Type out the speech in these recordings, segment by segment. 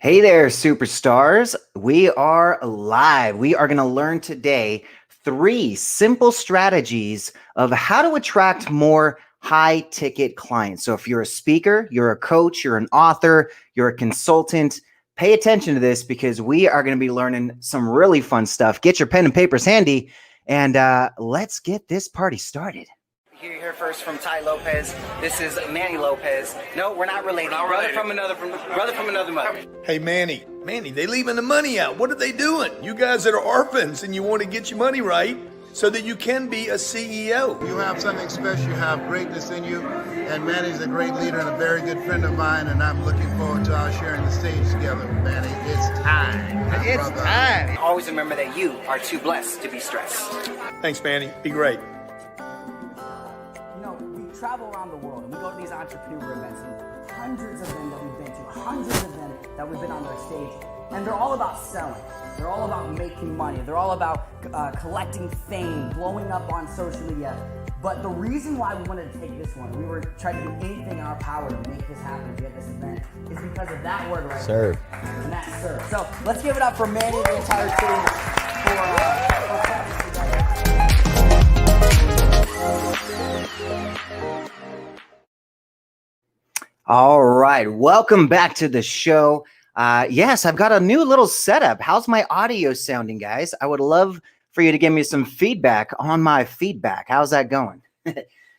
Hey there, superstars. We are live. We are going to learn today 3 simple strategies of how to attract more high ticket clients. So, if you're a speaker, you're a coach, you're an author, you're a consultant, pay attention to this because we are going to be learning some really fun stuff. Get your pen and papers handy and let's get this party started. Here first from Ty Lopez. This is Manny Lopez. No, we're not related. Brother from another mother. Hey, Manny, they leaving the money out. What are they doing? You guys that are orphans and you want to get your money right so that you can be a CEO. You have something special. You have greatness in you. And Manny's a great leader and a very good friend of mine. And I'm looking forward to our sharing the stage together, Manny. It's time. It's time. Always remember that you are too blessed to be stressed. Thanks, Manny. Be great. Travel around the world and we go to these entrepreneur events, and hundreds of them that we've been to, hundreds of them that we've been on their stage, and they're all about selling. They're all about making money. They're all about collecting fame, blowing up on social media. But the reason why we wanted to take this one, we were trying to do anything in our power to make this happen, to get this event, is because of that word right Serve. there. And that's serve. So let's give it up for Manny and the entire team for coming together. All right, welcome back to the show. Yes, I've got a new little setup. How's my audio sounding, guys? I would love for you to give me some feedback on my feedback. How's that going?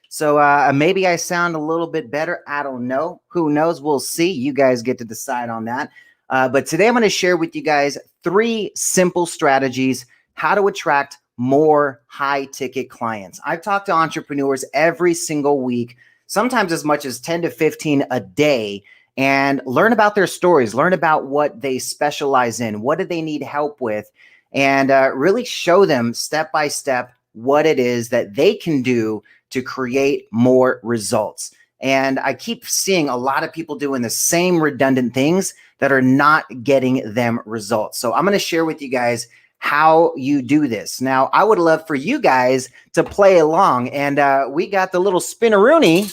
So maybe I sound a little bit better. I don't know. Who knows? We'll see. You guys get to decide on that. But today I'm going to share with you guys 3 simple strategies how to attract more high-ticket clients. I've talked to entrepreneurs every single week, sometimes as much as 10 to 15 a day, and learn about their stories, learn about what they specialize in, what do they need help with, and really show them step by step what it is that they can do to create more results. And I keep seeing a lot of people doing the same redundant things that are not getting them results. So I'm going to share with you guys how you do this. Now, I would love for you guys to play along, and we got the little spinaroonie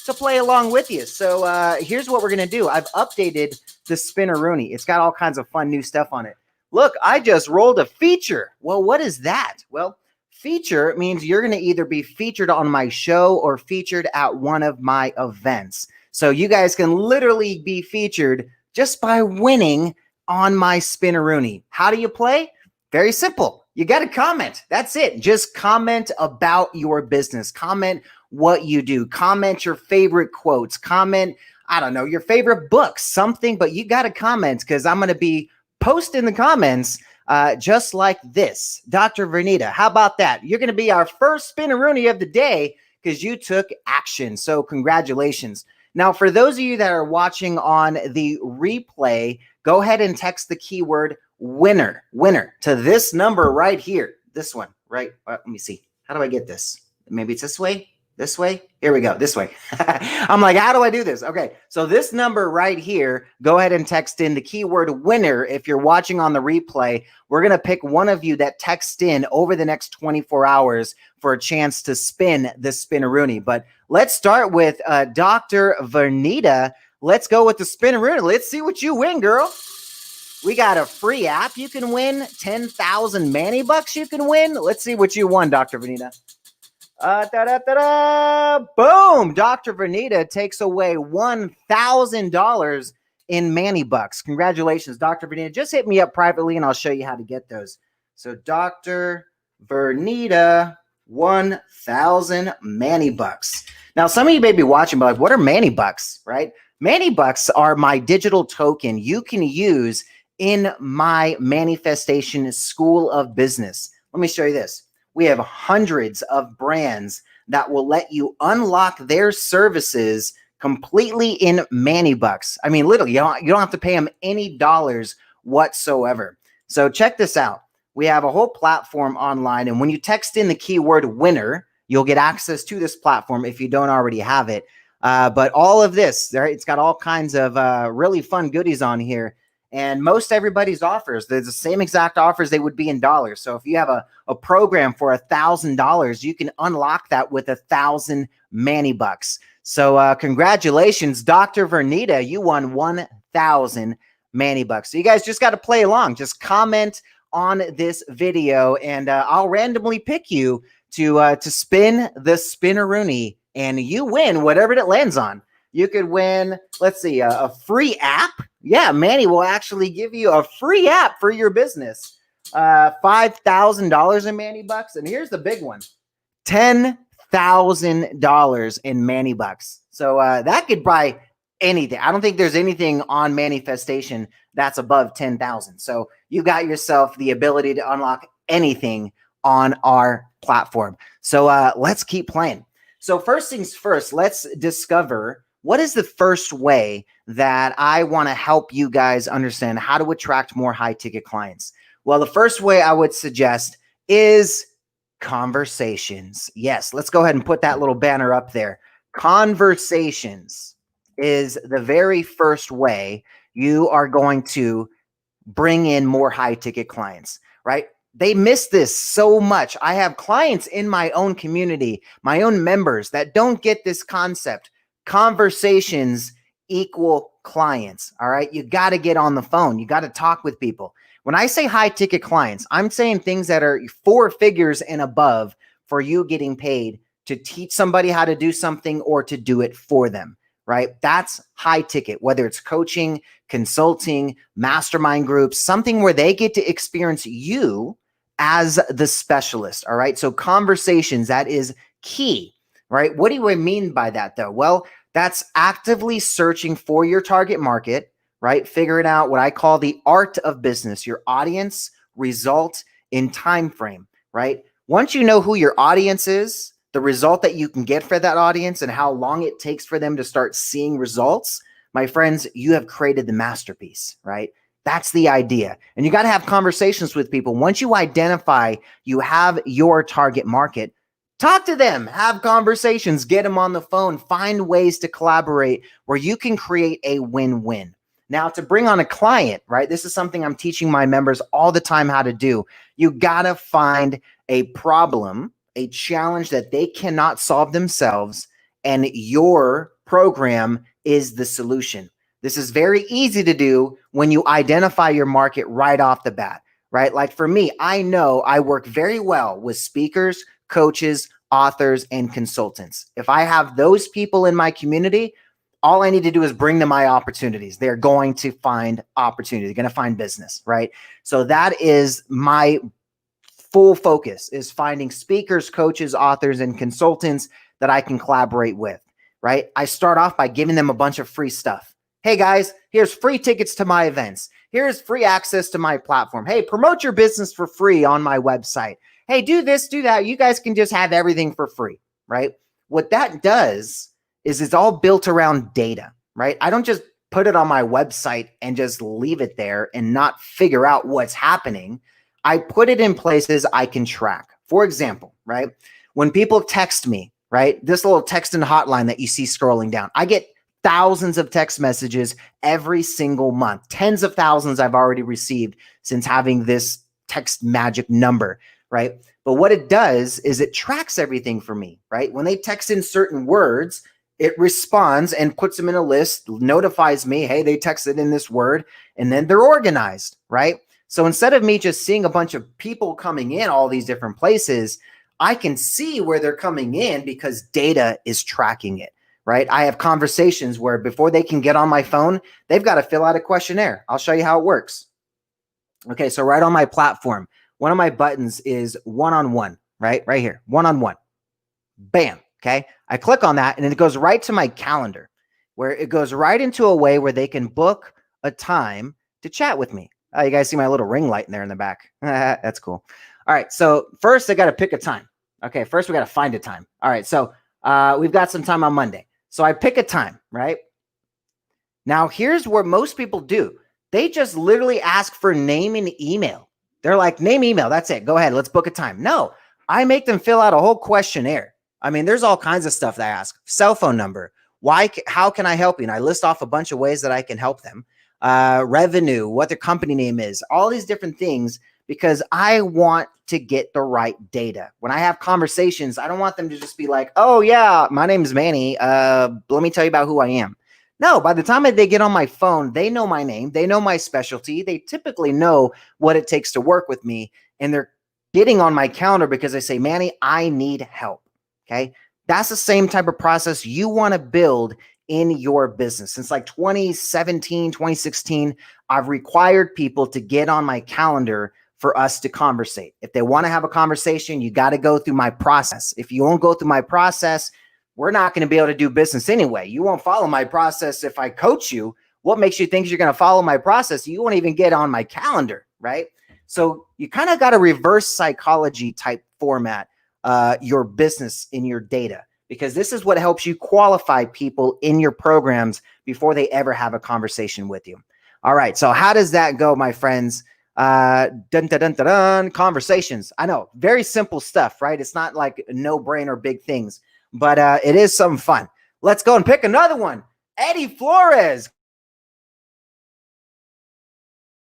to play along with you. So here's what we're going to do. I've updated the spinaroonie. It's got all kinds of fun new stuff on it. Look, I just rolled a feature. Well, what is that? Well, feature means you're going to either be featured on my show or featured at one of my events. So you guys can literally be featured just by winning on my spinaroonie. How do you play? Very simple. You got to comment. That's it. Just comment about your business. Comment what you do. Comment your favorite quotes. Comment, I don't know, your favorite books, something, but you got to comment because I'm going to be posting the comments just like this. Dr. Vernita, how about that? You're going to be our first spinaroonie of the day because you took action. So congratulations. Now, for those of you that are watching on the replay, go ahead and text the keyword winner to this number right here. This one, right? Let me see. How do I get this? Maybe it's this way. Here we go. This way. I'm like, how do I do this? Okay. So this number right here, go ahead and text in the keyword winner. If you're watching on the replay, we're going to pick one of you that texts in over the next 24 hours for a chance to spin the spinaroonie. But let's start with Dr. Vernita. Let's go with the spinaroonie. Let's see what you win, girl. We got a free app you can win, 10,000 Manny bucks you can win. Let's see what you won, Dr. Vernita. Boom! Dr. Vernita takes away $1,000 in Manny bucks. Congratulations, Dr. Vernita. Just hit me up privately and I'll show you how to get those. So Dr. Vernita, 1,000 Manny bucks. Now, some of you may be watching, but like, what are Manny bucks, right? Manny bucks are my digital token you can use in my Manifestation School of Business. Let me show you this. We have hundreds of brands that will let you unlock their services completely in Manny bucks. I mean, literally, you don't have to pay them any dollars whatsoever. So check this out. We have a whole platform online, and when you text in the keyword winner, you'll get access to this platform if you don't already have it. But all of this, it's got all kinds of really fun goodies on here. And most everybody's offers, there's the same exact offers they would be in dollars. So if you have a program for $1,000, you can unlock that with 1,000 Manny bucks. So congratulations, Dr. Vernita. You won 1,000 Manny Bucks. So you guys just got to play along. Just comment on this video, and I'll randomly pick you to spin the Spinaroonie, and you win whatever it lands on. You could win, let's see, a free app. Yeah, Manny will actually give you a free app for your business. $5,000 in Manny Bucks. And here's the big one, $10,000 in Manny Bucks. So that could buy anything. I don't think there's anything on Manifestation that's above 10,000. So you got yourself the ability to unlock anything on our platform. So let's keep playing. So first things first, let's discover what is the first way that I want to help you guys understand how to attract more high ticket clients. Well, the first way I would suggest is conversations. Yes, let's go ahead and put that little banner up there. Conversations is the very first way you are going to bring in more high ticket clients, right? They miss this so much. I have clients in my own community, my own members that don't get this concept. Conversations equal clients. All right. You got to get on the phone. You got to talk with people. When I say high ticket clients, I'm saying things that are 4 figures and above for you getting paid to teach somebody how to do something or to do it for them, right? That's high ticket, whether it's coaching, consulting, mastermind groups, something where they get to experience you as the specialist. All right. So conversations, that is key, right? What do I mean by that though? Well, that's actively searching for your target market, right? Figuring out what I call the art of business, your audience, result, in time frame, right? Once you know who your audience is, the result that you can get for that audience, and how long it takes for them to start seeing results, my friends, you have created the masterpiece, right? That's the idea. And you got to have conversations with people. Once you identify you have your target market, talk to them, have conversations, get them on the phone, find ways to collaborate where you can create a win-win. Now, to bring on a client, right? This is something I'm teaching my members all the time how to do. You got to find a problem, a challenge that they cannot solve themselves, and your program is the solution. This is very easy to do when you identify your market right off the bat, right? Like for me, I know I work very well with speakers, coaches, authors, and consultants. If I have those people in my community, all I need to do is bring them my opportunities. They're going to find opportunity. They're going to find business, right? So that is my full focus, is finding speakers, coaches, authors, and consultants that I can collaborate with, right? I start off by giving them a bunch of free stuff. Hey guys, here's free tickets to my events. Here's free access to my platform. Hey, promote your business for free on my website. Hey, do this, do that. You guys can just have everything for free, right? What that does is it's all built around data, right? I don't just put it on my website and just leave it there and not figure out what's happening. I put it in places I can track. For example, right? When people text me, right? This little texting hotline that you see scrolling down, I get thousands of text messages every single month. Tens of thousands I've already received since having this text magic number, right? But what it does is it tracks everything for me, right? When they text in certain words, it responds and puts them in a list, notifies me, hey, they texted in this word, and then they're organized, right? So instead of me just seeing a bunch of people coming in all these different places, I can see where they're coming in because data is tracking it, right? I have conversations where before they can get on my phone, they've got to fill out a questionnaire. I'll show you how it works. Okay, so right on my platform, one of my buttons is one-on-one, right? Right here, one-on-one. Bam, okay? I click on that and it goes right to my calendar, where it goes right into a way where they can book a time to chat with me. Oh, you guys see my little ring light in there in the back. That's cool. All right, so first I got to pick a time. Okay, first we got to find a time. All right, so we've got some time on Monday. So I pick a time, right? Now here's where most people do. They just literally ask for name and email. They're like, name, email, that's it. Go ahead, let's book a time. No, I make them fill out a whole questionnaire. I mean, there's all kinds of stuff that I ask. Cell phone number. Why? How can I help you? And I list off a bunch of ways that I can help them. Revenue, what their company name is, all these different things, because I want to get the right data. When I have conversations, I don't want them to just be like, oh yeah, my name is Manny. Let me tell you about who I am. No, by the time they get on my phone, they know my name, they know my specialty, they typically know what it takes to work with me, and they're getting on my calendar because they say, Manny, I need help. Okay. That's the same type of process you want to build in your business. Since like 2017, 2016, I've required people to get on my calendar for us to conversate. If they want to have a conversation, you got to go through my process. If you won't go through my process, we're not going to be able to do business anyway. You won't follow my process if I coach you. What makes you think you're going to follow my process? You won't even get on my calendar, right? So you kind of got a reverse psychology type format, your business in your data, because this is what helps you qualify people in your programs before they ever have a conversation with you. All right. So how does that go, my friends? Conversations. I know, very simple stuff, right? It's not like no brainer big things, but it is some fun. Let's go and pick another one. Eddie Flores.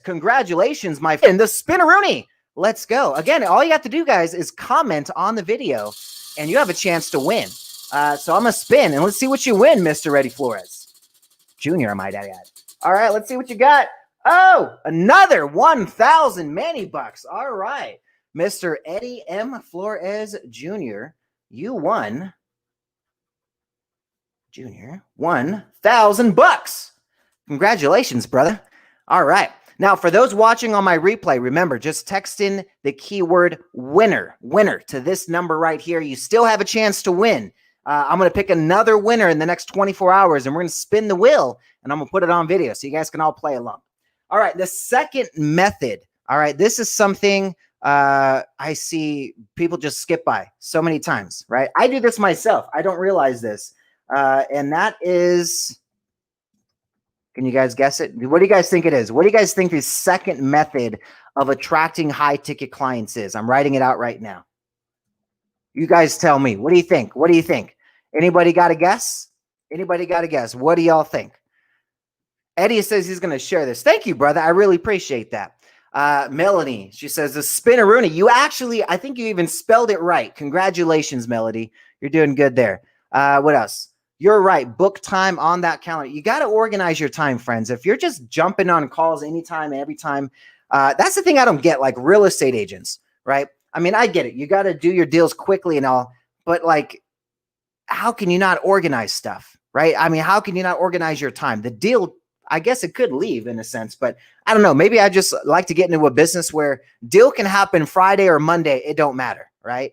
Congratulations, my friend, the Spinneroonie. Let's go. Again, all you have to do, guys, is comment on the video, and you have a chance to win. So I'm going to spin, and let's see what you win, Mr. Eddie Flores. Junior, I might add. All right, let's see what you got. Oh, another 1,000 Manny bucks. All right, Mr. Eddie M. Flores Jr., you won. Junior, 1,000 bucks. Congratulations, brother. All right. Now, for those watching on my replay, remember, just text in the keyword winner to this number right here. You still have a chance to win. I'm going to pick another winner in the next 24 hours, and we're going to spin the wheel, and I'm going to put it on video so you guys can all play along. All right, the second method. All right, this is something I see people just skip by so many times, right? I do this myself. I don't realize this. And that is, can you guys guess it? What do you guys think it is? What do you guys think the second method of attracting high ticket clients is? I'm writing it out right now. You guys tell me. What do you think? What do you think? Anybody got a guess? Anybody got a guess? What do y'all think? Eddie says he's going to share this. Thank you, brother. I really appreciate that. Melanie, she says, the Spinneroonie. You actually, I think you even spelled it right. Congratulations, Melody. You're doing good there. What else? You're right. Book time on that calendar. You got to organize your time, friends. If you're just jumping on calls anytime, every time, that's the thing I don't get, like real estate agents, right? I mean, I get it. You got to do your deals quickly and all, but like, how can you not organize stuff, right? I mean, how can you not organize your time? The deal, I guess it could leave in a sense, but I don't know. Maybe I just like to get into a business where deal can happen Friday or Monday. It don't matter, right?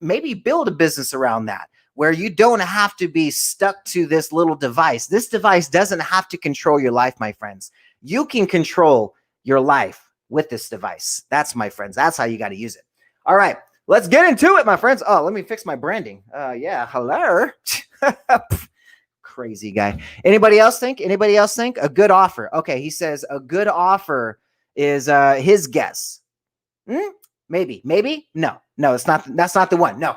Maybe build a business around that where you don't have to be stuck to this little device. This device doesn't have to control your life, my friends. You can control your life with this device. That's, my friends, that's how you got to use it. All right, let's get into it, my friends. Oh, let me fix my branding. Yeah, hello. Crazy guy. Anybody else think? Anybody else think? A good offer. Okay, he says a good offer is his guess. Maybe. No, it's not. That's not the one. No.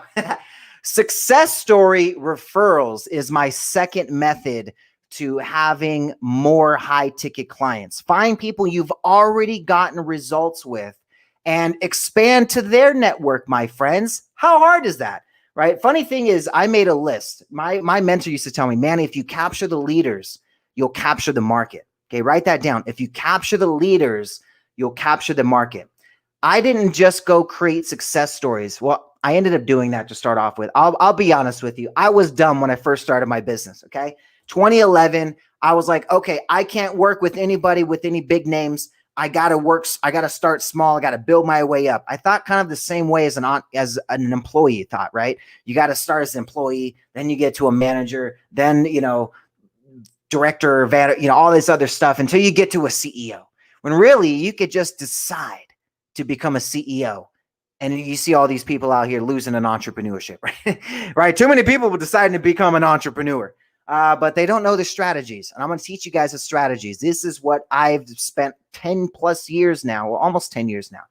Success story referrals is my second method to having more high ticket clients. Find people you've already gotten results with and expand to their network, my friends. How hard is that? Right? Funny thing is, I made a list. My mentor used to tell me, Manny, if you capture the leaders, you'll capture the market. Okay, write that down. If you capture the leaders, you'll capture the market. I didn't just go create success stories. Well, I ended up doing that to start off with. I'll be honest with you. I was dumb when I first started my business, okay? 2011, I was like, okay, I can't work with anybody with any big names. I got to start small. I got to build my way up. I thought kind of the same way as an employee thought, right? You got to start as an employee, then you get to a manager, then, director, all this other stuff until you get to a CEO. When really you could just decide to become a CEO. And you see all these people out here losing in entrepreneurship, right? Right? Too many people will decide to become an entrepreneur. But they don't know the strategies. And I'm going to teach you guys the strategies. This is what I've spent 10 plus years now, or almost 10 years now,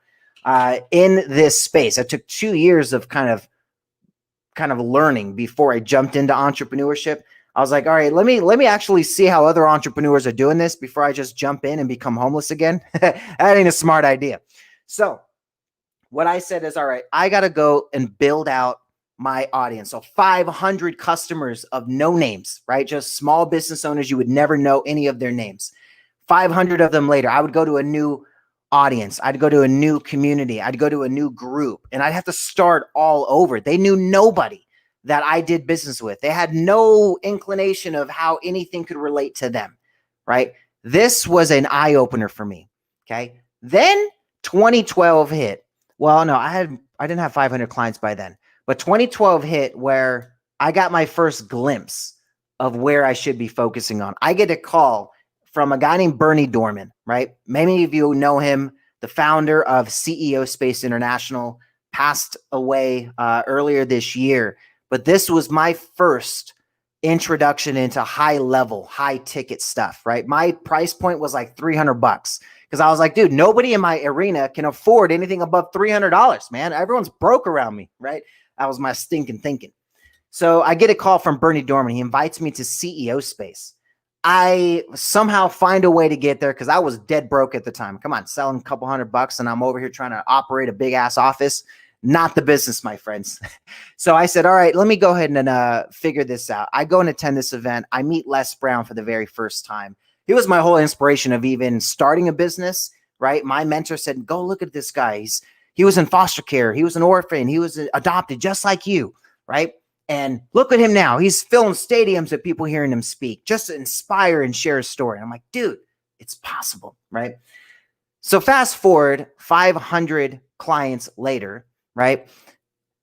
in this space. I took 2 years of kind of learning before I jumped into entrepreneurship. I was like, all right, let me actually see how other entrepreneurs are doing this before I just jump in and become homeless again. That ain't a smart idea. So what I said is, all right, I got to go and build out my audience. So 500 customers of no names, right? Just small business owners. You would never know any of their names. 500 of them later, I would go to a new audience. I'd go to a new community. I'd go to a new group, and I'd have to start all over. They knew nobody that I did business with. They had no inclination of how anything could relate to them, right? This was an eye opener for me. Okay. Then 2012 hit. Well, no, I didn't have 500 clients by then, but 2012 hit where I got my first glimpse of where I should be focusing on. I get a call from a guy named Bernie Dorman, right? Many of you know him, the founder of CEO Space International, passed away earlier this year. But this was my first introduction into high level, high ticket stuff, right? My price point was like $300 because I was like, dude, nobody in my arena can afford anything above $300, man. Everyone's broke around me, right? That was my stinking thinking. So I get a call from Bernie Dorman. He invites me to CEO Space. I somehow find a way to get there because I was dead broke at the time. Come on, selling a couple $100 and I'm over here trying to operate a big ass office. Not the business, my friends. So I said, all right, let me go ahead and figure this out. I go and attend this event. I meet Les Brown for the very first time. He was my whole inspiration of even starting a business, right? My mentor said, go look at this guy. He was in foster care. He was an orphan. He was adopted just like you, right? And look at him now. He's filling stadiums with people hearing him speak just to inspire and share his story. And I'm like, dude, it's possible, right? So fast forward 500 clients later, right?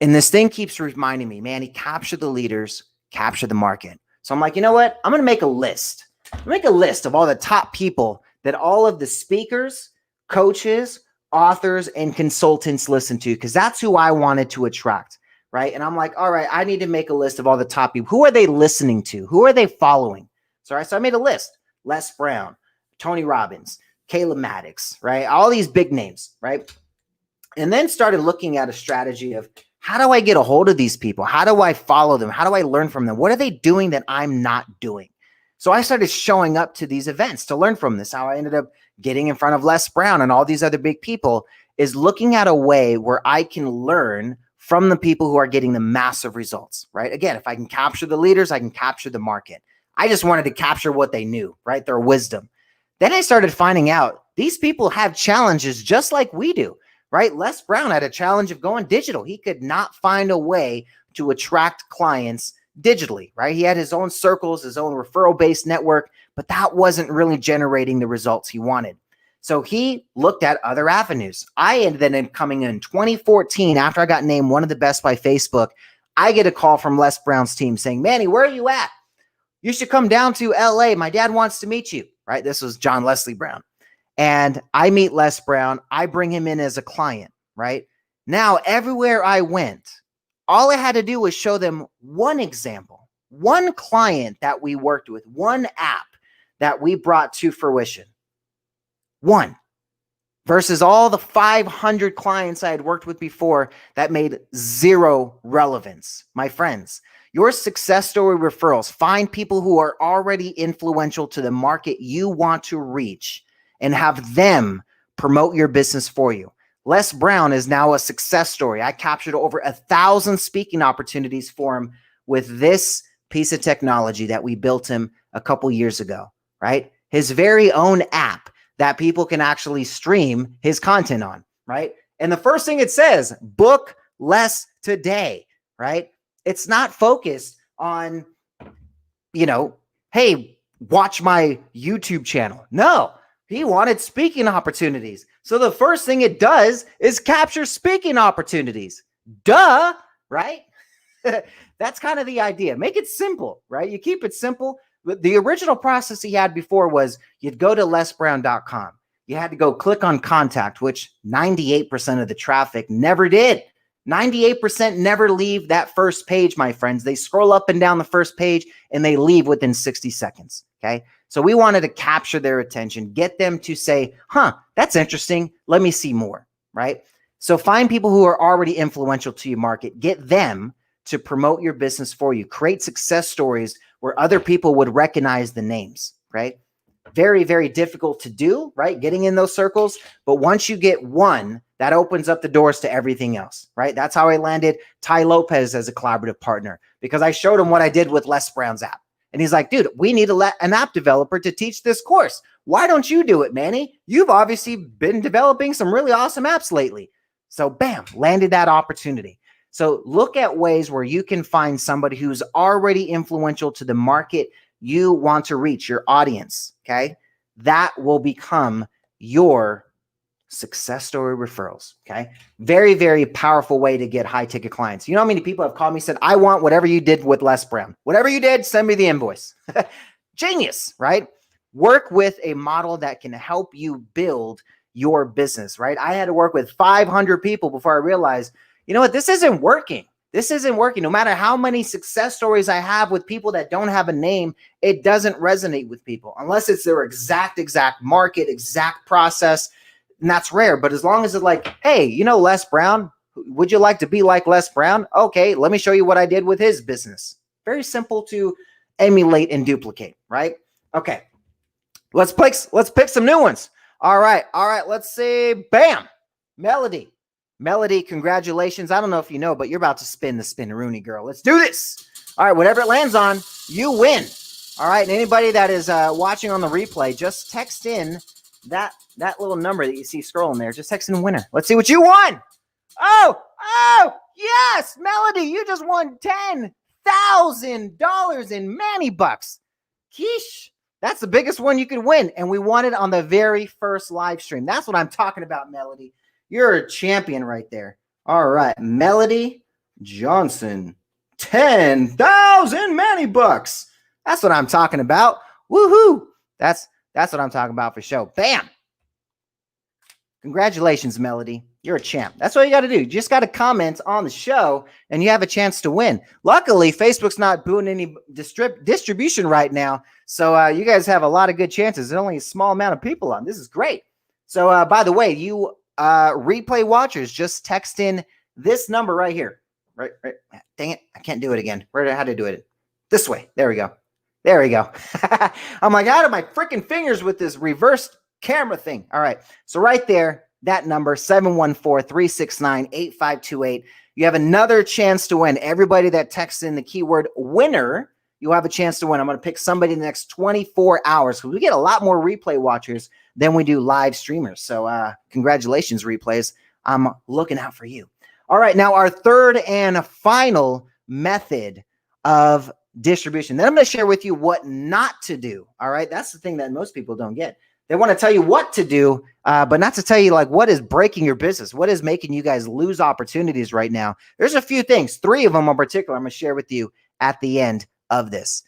And this thing keeps reminding me, man, he captured the leaders, captured the market. So I'm like, you know what? I'm going to make a list. Make a list of all the top people that all of the speakers, coaches, authors, and consultants listen to, because that's who I wanted to attract. Right. And I'm like, all right, I need to make a list of all the top people. Who are they listening to? Who are they following? So I made a list. Les Brown, Tony Robbins, Caleb Maddox, right? All these big names, right? And then started looking at a strategy of how do I get a hold of these people? How do I follow them? How do I learn from them? What are they doing that I'm not doing? So I started showing up to these events to learn from this. How I ended up getting in front of Les Brown and all these other big people is looking at a way where I can learn from the people who are getting the massive results, right? Again, if I can capture the leaders, I can capture the market. I just wanted to capture what they knew, right? Their wisdom. Then I started finding out these people have challenges just like we do, right? Les Brown had a challenge of going digital. He could not find a way to attract clients digitally, right? He had his own circles, his own referral-based network, but that wasn't really generating the results he wanted. So he looked at other avenues. I ended up coming in 2014 after I got named one of the best by Facebook. I get a call from Les Brown's team saying, Manny, where are you at? You should come down to LA. My dad wants to meet you, right? This was John Leslie Brown. And I meet Les Brown. I bring him in as a client, right? Now, everywhere I went, all I had to do was show them one example, one client that we worked with, one app that we brought to fruition. One versus all the 500 clients I had worked with before that made zero relevance. My friends, your success story referrals, find people who are already influential to the market you want to reach and have them promote your business for you. Les Brown is now a success story. I captured over 1,000 speaking opportunities for him with this piece of technology that we built him a couple years ago, right? His very own app that people can actually stream his content on, right? And the first thing it says, book Les today, right? It's not focused on, hey, watch my YouTube channel. No, he wanted speaking opportunities. So the first thing it does is capture speaking opportunities. Duh, right? That's kind of the idea. Make it simple, right? You keep it simple. The original process he had before was you'd go to lesbrown.com. You had to go click on contact, which 98% of the traffic never did. 98% never leave that first page, my friends. They scroll up and down the first page and they leave within 60 seconds. Okay. So we wanted to capture their attention, get them to say, that's interesting. Let me see more. Right. So find people who are already influential to your market, get them to promote your business for you, create success stories where other people would recognize the names, right? very, very difficult to do, right? Getting in those circles. But once you get one, that opens up the doors to everything else, right? That's how I landed Ty Lopez as a collaborative partner, because I showed him what I did with Les Brown's app. And he's like, dude, we need an app developer to teach this course. Why don't you do it, Manny? You've obviously been developing some really awesome apps lately. So bam, landed that opportunity. So look at ways where you can find somebody who's already influential to the market you want to reach, your audience, okay? That will become your success story referrals, okay? Very, very powerful way to get high ticket clients. You know how many people have called me and said, I want whatever you did with Les Brown. Whatever you did, send me the invoice. Genius, right? Work with a model that can help you build your business, right? I had to work with 500 people before I realized, you know what, this isn't working. This isn't working. No matter how many success stories I have with people that don't have a name, it doesn't resonate with people unless it's their exact market, exact process. And that's rare. But as long as it's like, hey, you know, Les Brown, would you like to be like Les Brown? Okay, let me show you what I did with his business. Very simple to emulate and duplicate, right? Okay, let's pick some new ones. All right, let's see. Bam, Melody, congratulations. I don't know if you know, but you're about to spin the spin-a-rooney, girl. Let's do this. All right, whatever it lands on, you win. All right, and anybody that is watching on the replay, just text in that little number that you see scrolling there. Just text in winner. Let's see what you won. Oh, yes, Melody, you just won $10,000 in Manny bucks. Sheesh, that's the biggest one you could win, and we won it on the very first live stream. That's what I'm talking about, Melody. You're a champion right there. All right, Melody Johnson, 10,000 Manny bucks. That's what I'm talking about. Woohoo! That's what I'm talking about for sure. Bam! Congratulations, Melody. You're a champ. That's what you got to do. You just got to comment on the show, and you have a chance to win. Luckily, Facebook's not doing any distribution right now, so you guys have a lot of good chances. There's only a small amount of people on. This is great. So, by the way, you replay watchers, just text in this number right here. Right. Dang it. I can't do it again. How to do it? This way. There we go. I'm like, out of my freaking fingers with this reverse camera thing. All right. So right there, that number, 714-369-8528. You have another chance to win. Everybody that texts in the keyword winner, you'll have a chance to win. I'm going to pick somebody in the next 24 hours because we get a lot more replay watchers than we do live streamers. So congratulations, replays. I'm looking out for you. All right, now our third and final method of distribution. Then I'm going to share with you what not to do. All right, that's the thing that most people don't get. They want to tell you what to do, but not to tell you like what is breaking your business, what is making you guys lose opportunities right now. There's a few things, 3 of them in particular I'm going to share with you at the end of this.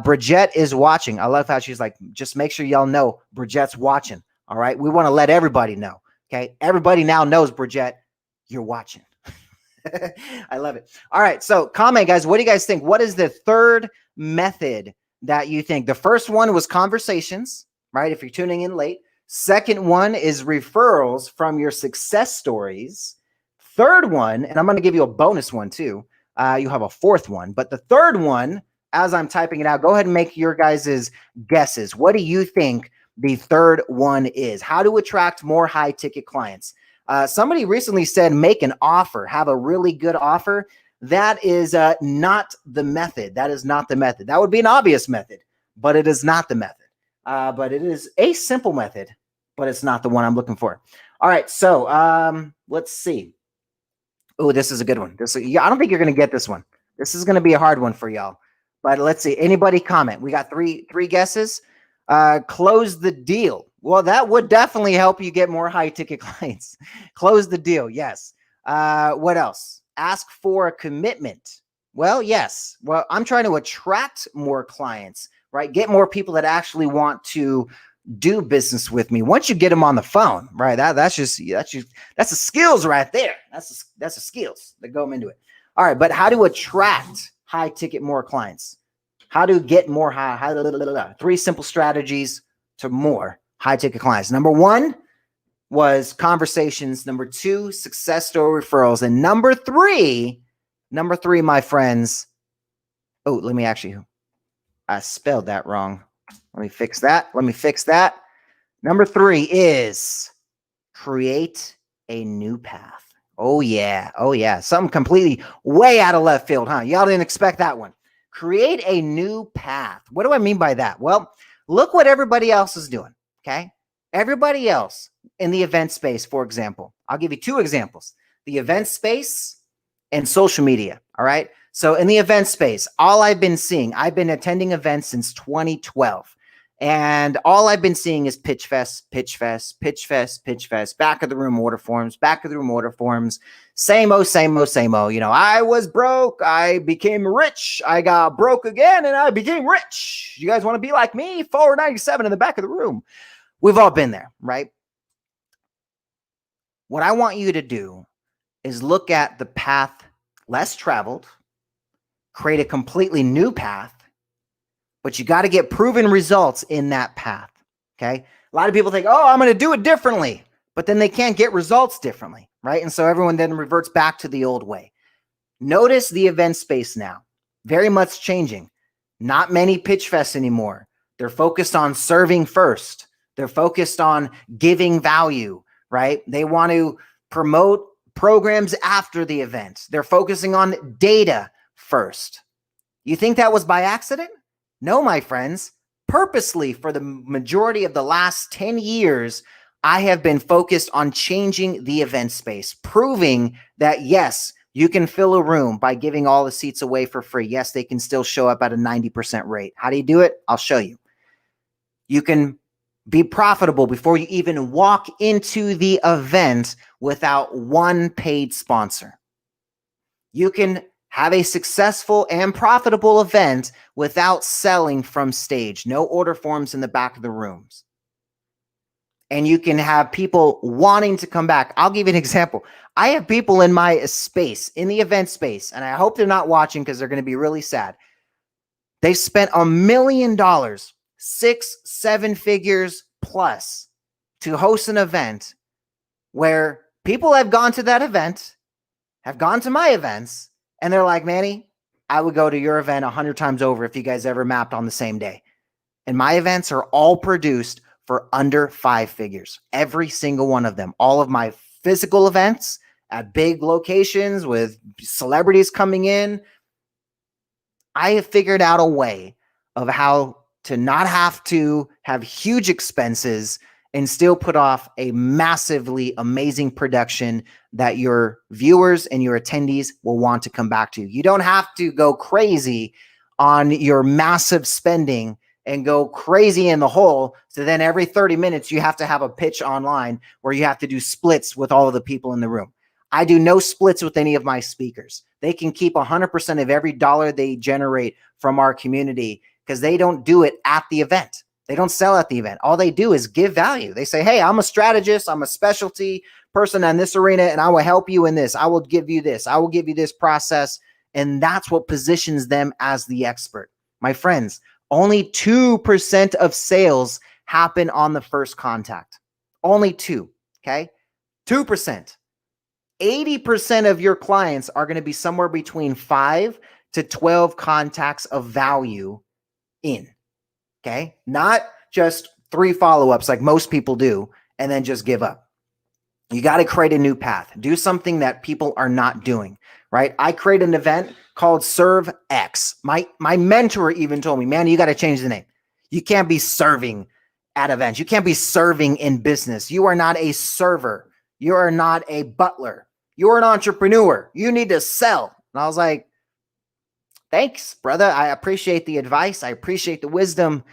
Bridget is watching. I love how she's like, just make sure y'all know Bridget's watching. All right. We want to let everybody know. Okay. Everybody now knows, Bridget, you're watching. I love it. All right. So comment, guys. What do you guys think? What is the third method that you think? The first one was conversations, right? If you're tuning in late. Second one is referrals from your success stories. Third one, and I'm going to give you a bonus one too. You have a fourth one, but the third one, as I'm typing it out, go ahead and make your guys' guesses. What do you think the third one is? How to attract more high ticket clients? Somebody recently said, make an offer, have a really good offer. That is not the method. That is not the method. That would be an obvious method, but it is not the method. But it is a simple method, but it's not the one I'm looking for. All right. So let's see. Oh, this is a good one. I don't think you're going to get this one. This is going to be a hard one for y'all. But let's see. Anybody comment? We got three guesses. Close the deal. Well, that would definitely help you get more high ticket clients. Close the deal. Yes. What else? Ask for a commitment. Well, yes. Well, I'm trying to attract more clients, right? Get more people that actually want to do business with me. Once you get them on the phone, right? That's the skills right there. That's the skills that go into it. All right. But how to attract high ticket more clients? How to get more high 3 simple strategies to more high ticket clients. Number 1 was conversations. Number 2, success story referrals. And number three, my friends. Oh, I spelled that wrong. Let me fix that. Number 3 is create a new path. Oh yeah. Something completely way out of left field, huh? Y'all didn't expect that one. Create a new path. What do I mean by that? Well, look what everybody else is doing, okay? Everybody else in the event space, for example. I'll give you 2 examples. The event space and social media, all right? So in the event space, all I've been seeing, I've been attending events since 2012. And all I've been seeing is pitch fest, back of the room order forms, same old. You know, I was broke, I became rich, I got broke again, and I became rich. You guys want to be like me? $4.97 in the back of the room. We've all been there, right? What I want you to do is look at the path less traveled, create a completely new path, but you got to get proven results in that path, okay? A lot of people think, oh, I'm going to do it differently, but then they can't get results differently, right? And so everyone then reverts back to the old way. Notice the event space now, very much changing. Not many pitch fests anymore. They're focused on serving first. They're focused on giving value, right? They want to promote programs after the event. They're focusing on data first. You think that was by accident? No, my friends. Purposely, for the majority of the last 10 years, I have been focused on changing the event space, proving that, yes, you can fill a room by giving all the seats away for free. Yes, they can still show up at a 90% rate. How do you do it? I'll show you. You can be profitable before you even walk into the event without one paid sponsor. You can have a successful and profitable event without selling from stage. No order forms in the back of the rooms. And you can have people wanting to come back. I'll give you an example. I have people in my space, in the event space, and I hope they're not watching because they're going to be really sad. They spent $1 million, 6-7 figures plus, to host an event where people have gone to that event, have gone to my events, and they're like, Manny, I would go to your event 100 times over if you guys ever mapped on the same day. And my events are all produced for under 5 figures. Every single one of them. All of my physical events at big locations with celebrities coming in. I have figured out a way of how to not have to have huge expenses and still put off a massively amazing production that your viewers and your attendees will want to come back to. You don't have to go crazy on your massive spending and go crazy in the hole. So then every 30 minutes, you have to have a pitch online where you have to do splits with all of the people in the room. I do no splits with any of my speakers. They can keep 100% of every dollar they generate from our community because they don't do it at the event. They don't sell at the event. All they do is give value. They say, hey, I'm a strategist. I'm a specialty person in this arena, and I will help you in this. I will give you this. I will give you this process. And that's what positions them as the expert. My friends, only 2% of sales happen on the first contact. Only 2, okay? 2%. 80% of your clients are going to be somewhere between 5 to 12 contacts of value in. Okay. Not just 3 follow-ups like most people do and then just give up. You got to create a new path. Do something that people are not doing, right? I created an event called Serve X. My mentor even told me, man, you got to change the name. You can't be serving at events. You can't be serving in business. You are not a server. You are not a butler. You're an entrepreneur. You need to sell. And I was like, thanks, brother. I appreciate the advice. I appreciate the wisdom.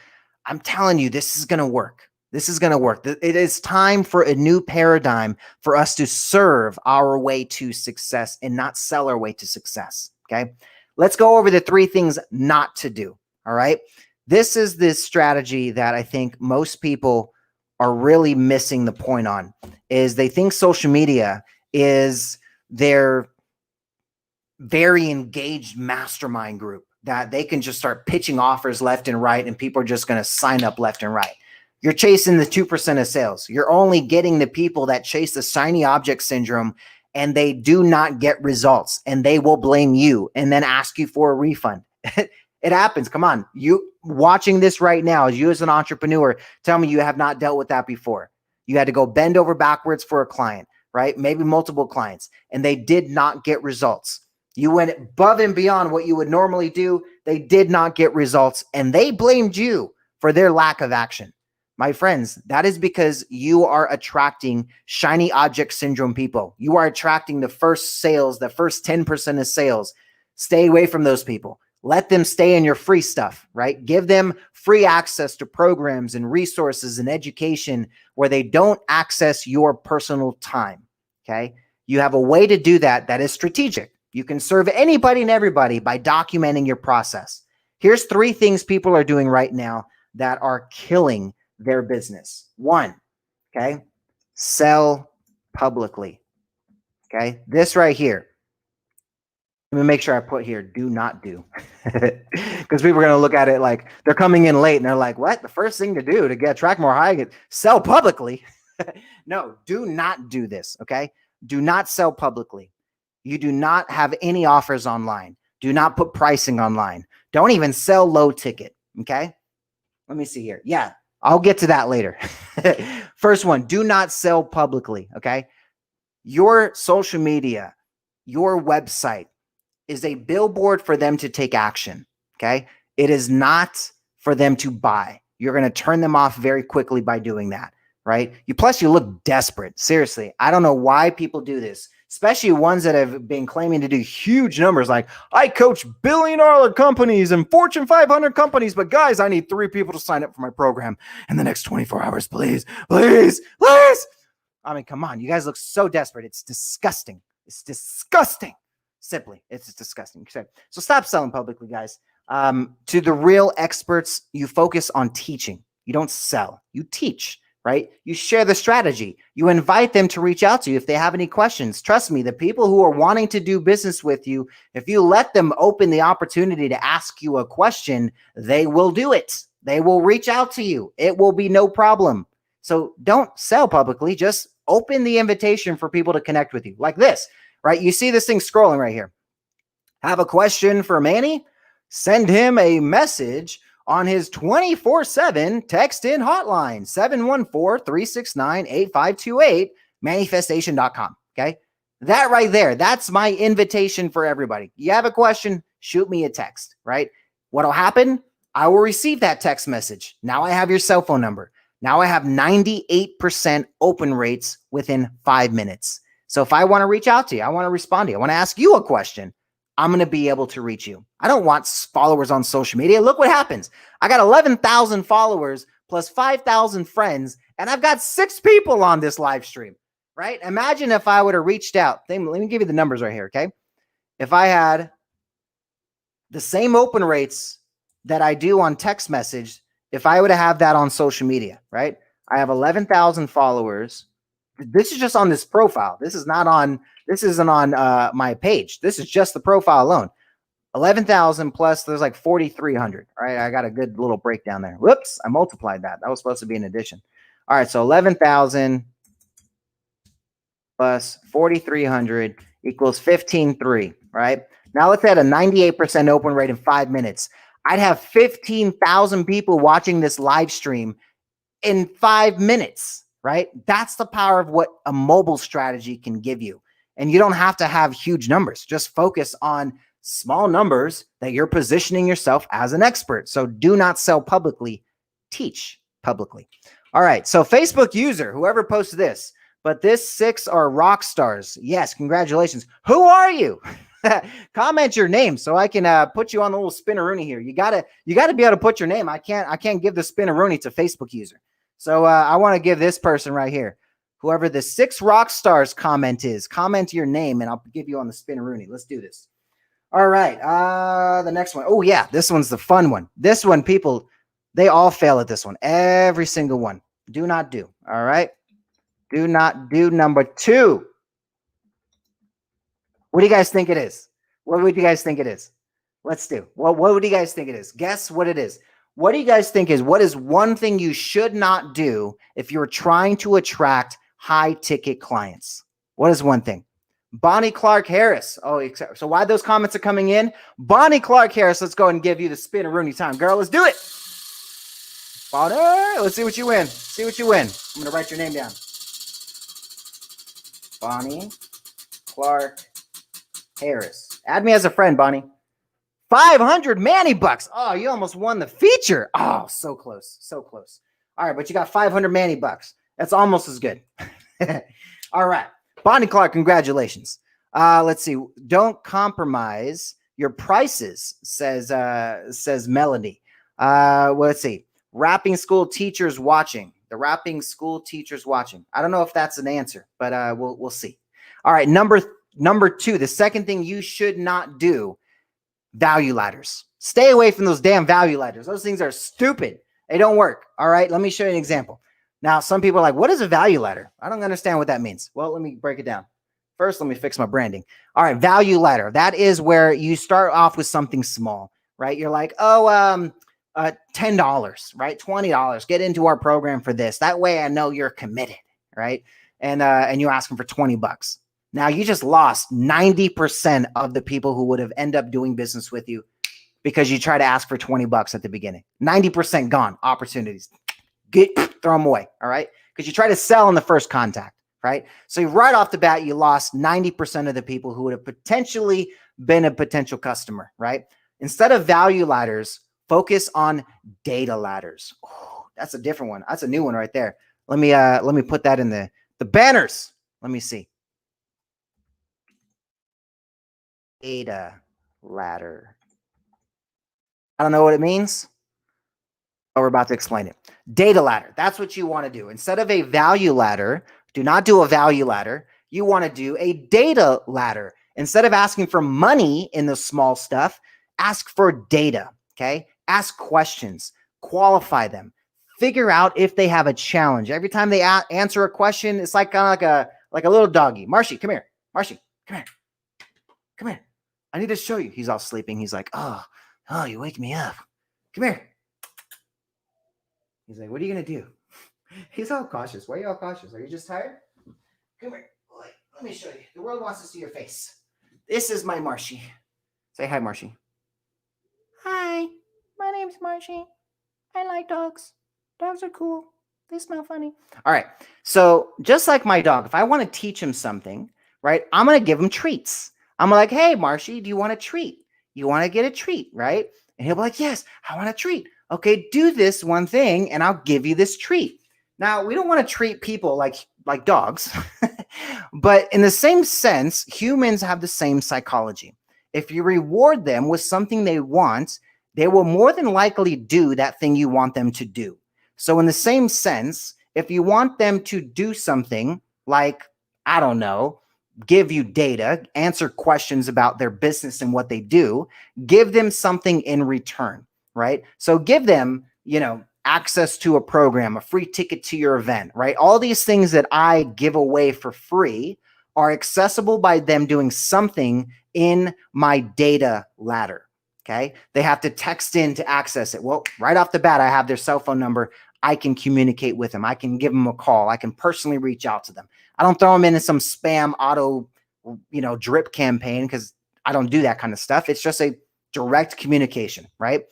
I'm telling you, this is going to work. This is going to work. It is time for a new paradigm for us to serve our way to success and not sell our way to success. Okay. Let's go over the 3 things not to do. All right. This is this strategy that I think most people are really missing the point on, is they think social media is their very engaged mastermind group that they can just start pitching offers left and right and people are just going to sign up left and right. You're chasing the 2% of sales. You're only getting the people that chase the shiny object syndrome and they do not get results and they will blame you and then ask you for a refund. And It happens. Come on. You watching this right now, as you as an entrepreneur, tell me you have not dealt with that before. You had to go bend over backwards for a client, right? Maybe multiple clients, and they did not get results. You went above and beyond what you would normally do. They did not get results, and they blamed you for their lack of action. My friends, that is because you are attracting shiny object syndrome people. You are attracting the first sales, the first 10% of sales. Stay away from those people. Let them stay in your free stuff, right? Give them free access to programs and resources and education where they don't access your personal time, okay? You have a way to do that that is strategic. You can serve anybody and everybody by documenting your process. Here's 3 things people are doing right now that are killing their business. 1, okay, sell publicly. Okay, this right here. Let me make sure I put here, do not do. Because people are going to look at it like they're coming in late and they're like, what? The first thing to do to attract more high, sell publicly. No, do not do this. Okay, do not sell publicly. You do not have any offers online. Do not put pricing online. Don't even sell low ticket. Okay, let me see here. Yeah, I'll get to that later. First one, do not sell publicly, okay? Your social media, your website is a billboard for them to take action, okay? It is not for them to buy. You're going to turn them off very quickly by doing that, right? Plus, you look desperate. Seriously, I don't know why people do this, especially ones that have been claiming to do huge numbers like, I coach billion-dollar companies and Fortune 500 companies, but guys, I need 3 people to sign up for my program in the next 24 hours, please, please, please. I mean, come on. You guys look so desperate. It's disgusting. It's disgusting. Simply, it's disgusting. So stop selling publicly, guys. To the real experts, you focus on teaching. You don't sell. You teach. Right? You share the strategy. You invite them to reach out to you if they have any questions. Trust me, the people who are wanting to do business with you, if you let them open the opportunity to ask you a question, they will do it. They will reach out to you. It will be no problem. So don't sell publicly. Just open the invitation for people to connect with you like this, right? You see this thing scrolling right here. Have a question for Manny? Send him a message on his 24/7 text-in hotline, 714-369-8528, manifestation.com, okay? That right there, that's my invitation for everybody. You have a question, shoot me a text, right? What'll happen? I will receive that text message. Now I have your cell phone number. Now I have 98% open rates within 5 minutes. So if I want to reach out to you, I want to respond to you, I want to ask you a question, I'm going to be able to reach you. I don't want followers on social media. Look what happens. I got 11,000 followers plus 5,000 friends, and I've got 6 people on this live stream, right? Imagine if I would have reached out. Let me give you the numbers right here, okay? If I had the same open rates that I do on text message, if I would have that on social media, right? I have 11,000 followers. This is just on this profile. This isn't on my page. This is just the profile alone. 11,000 plus there's like 4,300. All right. I got a good little breakdown there. Whoops. I multiplied that. That was supposed to be an addition. All right. So 11,000 plus 4,300 equals 15,300. Right. Now let's add a 98% open rate in 5 minutes. I'd have 15,000 people watching this live stream in 5 minutes. Right? That's the power of what a mobile strategy can give you. And you don't have to have huge numbers. Just focus on small numbers that you're positioning yourself as an expert. So do not sell publicly, teach publicly. All right. So Facebook user, whoever posted this, but this 6 are rock stars. Yes. Congratulations. Who are you? Comment your name so I can put you on the little spinneroonie here. You gotta be able to put your name. I can't give the spinneroonie to Facebook user. So I want to give this person right here, whoever the 6 rock stars comment is, comment your name and I'll give you on the spinneroonie. Let's do this. All right. The next one. Oh yeah. This one's the fun one. This one, people, they all fail at this one. Every single one. Do not do. All right. Do not do. Number 2. What do you guys think it is? What would you guys think it is? Let's do. What would you guys think it is? Guess what it is. What do you guys think what is one thing you should not do if you're trying to attract high ticket clients? What is one thing? Bonnie Clark Harris. Oh, so why those comments are coming in? Bonnie Clark Harris, let's go ahead and give you the Spin-a-Rooney time. Girl, let's do it. Bonnie, let's see what you win. See what you win. I'm going to write your name down. Bonnie Clark Harris. Add me as a friend, Bonnie. 500 Manny bucks. Oh, you almost won the feature. Oh, so close. So close. All right, but you got 500 Manny bucks. That's almost as good. All right. Bonnie Clark, congratulations. Let's see. Don't compromise your prices, says Melanie. Well, let's see. Rapping school teachers watching. The rapping school teachers watching. I don't know if that's an answer, but we'll see. All right, number 2. The second thing you should not do: value ladders. Stay away from those damn value ladders. Those things are stupid. They don't work. All right, let me show you an example. Now, some people are like, what is a value ladder? I don't understand what that means. Well, let me break it down. First, let me fix my branding. All right, value ladder. That is where you start off with something small, right? You're like, $10, right? $20. Get into our program for this. That way I know you're committed, right? And you ask them for $20. Now you just lost 90% of the people who would have ended up doing business with you because you try to ask for $20 at the beginning. 90% gone. Opportunities. Throw them away. All right. Because you try to sell in the first contact, right? So right off the bat, you lost 90% of the people who would have potentially been a potential customer, right? Instead of value ladders, focus on data ladders. Oh, that's a different one. That's a new one right there. Let me put that in the banners. Let me see. Data ladder. I don't know what it means, but we're about to explain it. Data ladder. That's what you want to do. Instead of a value ladder, do not do a value ladder. You want to do a data ladder. Instead of asking for money in the small stuff, ask for data. Okay. Ask questions, qualify them, figure out if they have a challenge. Every time they answer a question, it's like kind of like a little doggy. Marshy, come here. Marshy, come here. Come here. I need to show you. He's all sleeping. He's like, oh, you wake me up. Come here. He's like, what are you going to do? He's all cautious. Why are you all cautious? Are you just tired? Come here. Let me show you. The world wants to see your face. This is my Marshy. Say hi, Marshy. Hi, my name's Marshy. I like dogs. Dogs are cool. They smell funny. All right. So just like my dog, if I want to teach him something, right, I'm going to give him treats. I'm like, hey, Marshy, do you want a treat? You want to get a treat, right? And he'll be like, yes, I want a treat. Okay, do this one thing and I'll give you this treat. Now, we don't want to treat people like dogs, but in the same sense, humans have the same psychology. If you reward them with something they want, they will more than likely do that thing you want them to do. So in the same sense, if you want them to do something like, I don't know, give you data, answer questions about their business and what they do, give them something in return, right? So give them, access to a program, a free ticket to your event, right? All these things that I give away for free are accessible by them doing something in my data ladder, okay? They have to text in to access it. Well, right off the bat, I have their cell phone number. I can communicate with them. I can give them a call. I can personally reach out to them. I don't throw them in some spam auto, drip campaign because I don't do that kind of stuff. It's just a direct communication, right?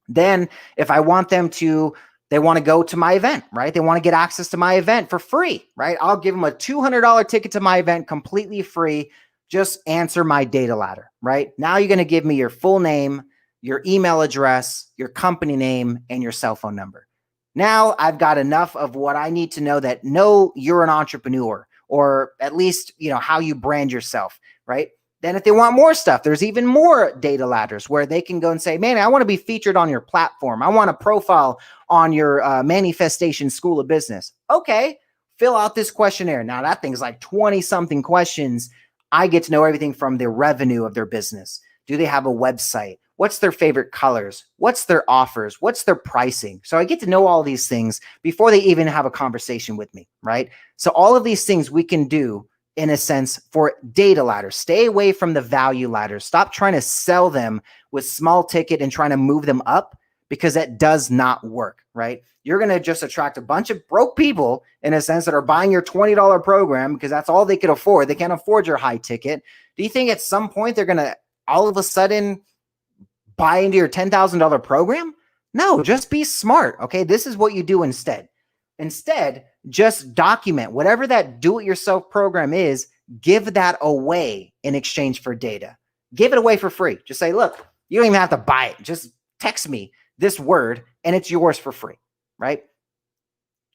Then if I want them to, they want to go to my event, right? They want to get access to my event for free, right? I'll give them a $200 ticket to my event completely free. Just answer my data ladder, right? Now you're going to give me your full name, your email address, your company name, and your cell phone number. Now I've got enough of what I need to know that you're an entrepreneur, or at least, how you brand yourself, right? Then if they want more stuff, there's even more data ladders where they can go and say, man, I want to be featured on your platform. I want a profile on your Manifestation School of Business. Okay, fill out this questionnaire. Now that thing's like 20 something questions. I get to know everything from the revenue of their business. Do they have a website? What's their favorite colors? What's their offers? What's their pricing? So I get to know all these things before they even have a conversation with me, right? So all of these things we can do in a sense for data ladders. Stay away from the value ladders. Stop trying to sell them with small ticket and trying to move them up, because that does not work, right? You're going to just attract a bunch of broke people in a sense that are buying your $20 program because that's all they could afford. They can't afford your high ticket. Do you think at some point they're going to all of a sudden buy into your $10,000 program? No, just be smart. Okay. This is what you do instead. Instead, just document whatever that do-it-yourself program is, give that away in exchange for data. Give it away for free. Just say, look, you don't even have to buy it. Just text me this word and it's yours for free, right?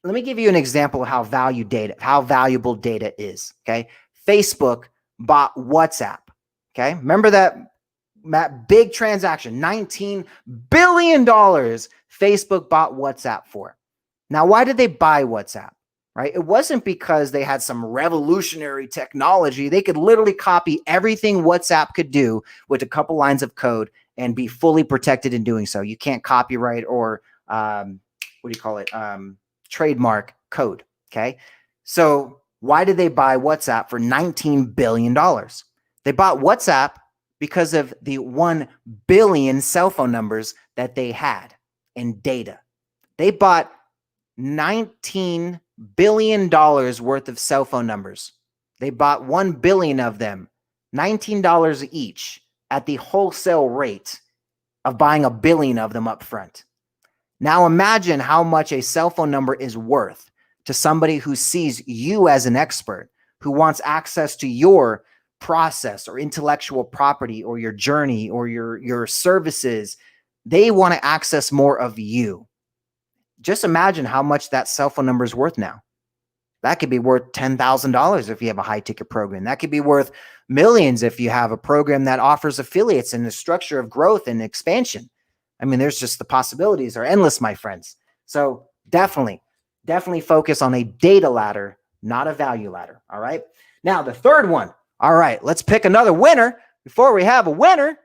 Let me give you an example of how valuable data is, okay? Facebook bought WhatsApp, okay? Remember that big transaction, $19 billion Facebook bought WhatsApp for. Now, why did they buy WhatsApp, right? It wasn't because they had some revolutionary technology. They could literally copy everything WhatsApp could do with a couple lines of code and be fully protected in doing so. You can't copyright or trademark code, okay? So why did they buy WhatsApp for $19 billion? They bought WhatsApp because of the 1 billion cell phone numbers that they had in data. They bought $19 billion worth of cell phone numbers. They bought 1 billion of them, $19 each at the wholesale rate of buying 1 billion of them up front. Now imagine how much a cell phone number is worth to somebody who sees you as an expert, who wants access to your process or intellectual property or your journey or your services. They want to access more of you. Just imagine how much that cell phone number is worth now. That could be worth $10,000 if you have a high ticket program. That could be worth millions if you have a program that offers affiliates and the structure of growth and expansion. I mean, there's just the possibilities are endless, my friends. So definitely focus on a data ladder, not a value ladder. All right. Now the third one. All right, let's pick another winner before we have a winner.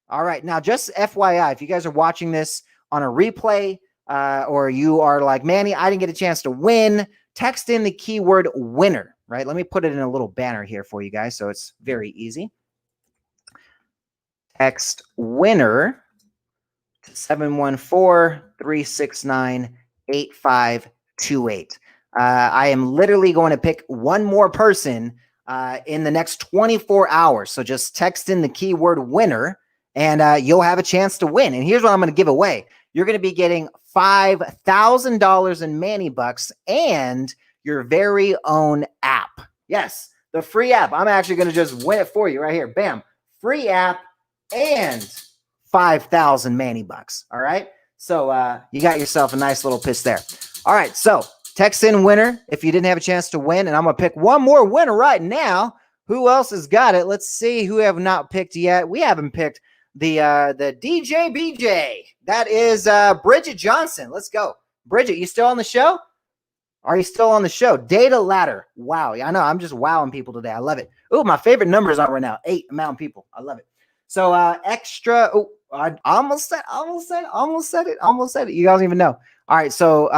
All right. Now, just FYI, if you guys are watching this on a replay, or you are like, Manny, I didn't get a chance to win, text in the keyword winner, right? Let me put it in a little banner here for you guys so it's very easy. Text winner to 714-369-8528. I am literally going to pick one more person in the next 24 hours. So just text in the keyword winner and you'll have a chance to win. And here's what I'm going to give away. You're going to be getting $5,000 in Manny Bucks and your very own app. Yes, the free app. I'm actually going to just win it for you right here. Bam. Free app and 5,000 Manny Bucks. All right. So you got yourself a nice little piss there. All right. So text in winner if you didn't have a chance to win. And I'm going to pick one more winner right now. Who else has got it? Let's see who have not picked yet. We haven't picked the DJ BJ. That is Bridget Johnson. Let's go. Bridget, you still on the show? Are you still on the show? Data ladder. Wow. I know. I'm just wowing people today. I love it. Oh, my favorite number is on right now. 8 amount of people. I love it. So extra. Oh, I almost said it. You guys don't even know. All right. So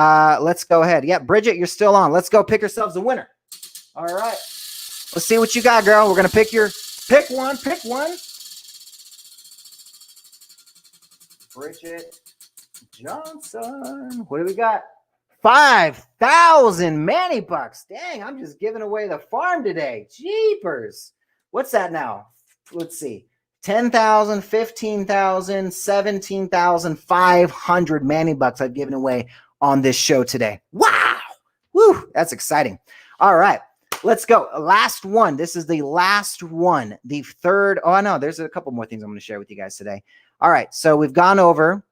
let's go ahead. Yeah, Bridget, you're still on. Let's go pick ourselves a winner. All right. Let's see what you got, girl. We're going to pick one. Bridget Johnson. What do we got? 5,000 Manny Bucks. Dang, I'm just giving away the farm today. Jeepers. What's that now? Let's see. 10,000, 15,000, 17,500 Manny Bucks I've given away on this show today. Wow. Woo. That's exciting. All right. Let's go. Last one. This is the last one. The third. Oh, no, there's a couple more things I'm going to share with you guys today. All right. So we've gone over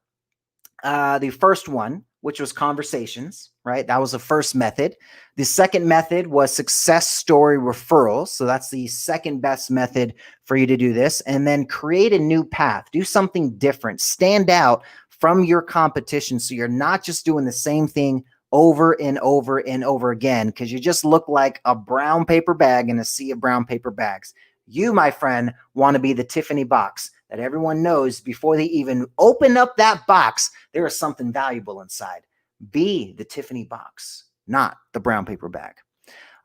the first one, which was conversations, right? That was the first method. The second method was success story referrals. So that's the second best method for you to do this. And then create a new path. Do something different. Stand out from your competition so you're not just doing the same thing over and over and over again, because you just look like a brown paper bag in a sea of brown paper bags. You, my friend, want to be the Tiffany box that everyone knows before they even open up that box, there is something valuable inside. Be the Tiffany box, not the brown paper bag.